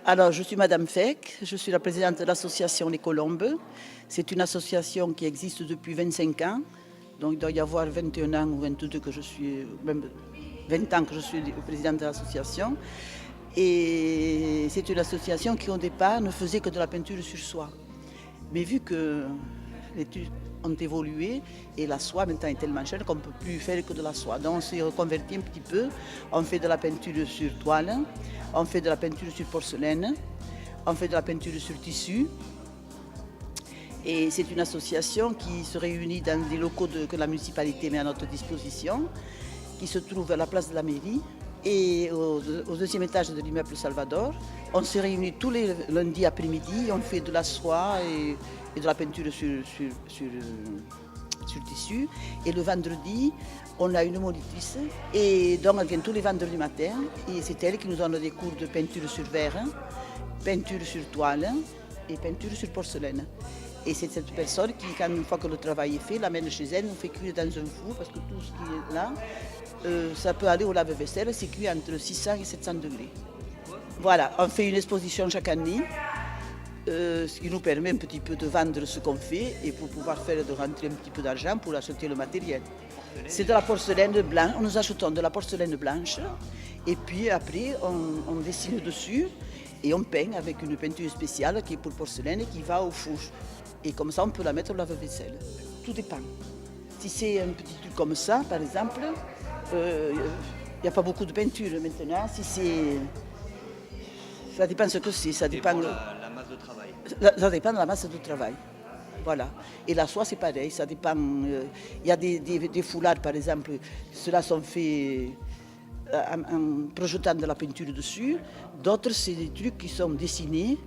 Alors, je suis Madame Feck, je suis la présidente de l'association Les Colombes. C'est une association qui existe depuis 25 ans. Donc, il doit y avoir 21 ans ou 22 que je suis, même 20 ans que je suis présidente de l'association. Et c'est une association qui, au départ, ne faisait que de la peinture sur soie. Mais vu que les études ont évolué et la soie maintenant est tellement chère qu'on ne peut plus faire que de la soie. Donc on s'est reconverti un petit peu, on fait de la peinture sur toile, on fait de la peinture sur porcelaine, on fait de la peinture sur tissu. Et c'est une association qui se réunit dans des locaux que la municipalité met à notre disposition, qui se trouve à la place de la mairie et au deuxième étage de l'immeuble Salvador. On se réunit tous les lundis après-midi, on fait de la soie et de la peinture sur tissu. Et le vendredi, on a une monitrice et donc elle vient tous les vendredis matin et c'est elle qui nous donne des cours de peinture sur verre, peinture sur toile et peinture sur porcelaine. Et c'est cette personne qui, une fois que le travail est fait, l'amène chez elle, nous fait cuire dans un four, parce que tout ce qui est là, ça peut aller au lave-vaisselle, c'est cuit entre 600 et 700 degrés. Voilà, on fait une exposition chaque année, ce qui nous permet un petit peu de vendre ce qu'on fait et pour pouvoir faire de rentrer un petit peu d'argent pour acheter le matériel. C'est de la porcelaine blanche, nous achetons de la porcelaine blanche et puis après on dessine dessus et on peint avec une peinture spéciale qui est pour porcelaine et qui va au four. Et comme ça, on peut la mettre au lave-vaisselle. Tout dépend. Si c'est un petit truc comme ça, par exemple, il n'y a pas beaucoup de peinture maintenant. Si c'est... Ça dépend ce que c'est. Ça dépend la masse de travail. Ça dépend de la masse de travail. Voilà. Et la soie, c'est pareil. Ça dépend. Il y a des foulards, par exemple. Ceux-là sont faits en projetant de la peinture dessus. D'autres, c'est des trucs qui sont dessinés,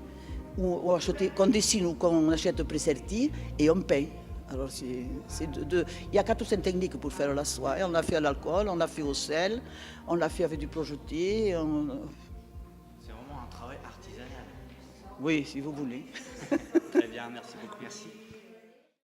qu'on dessine ou qu'on achète préserti et on peint. Alors il y a 4 ou 5 techniques pour faire la soie. On l'a fait à l'alcool, on l'a fait au sel, on l'a fait avec du projeté. C'est vraiment un travail artisanal. Oui, si vous voulez. Très bien, merci beaucoup. Merci.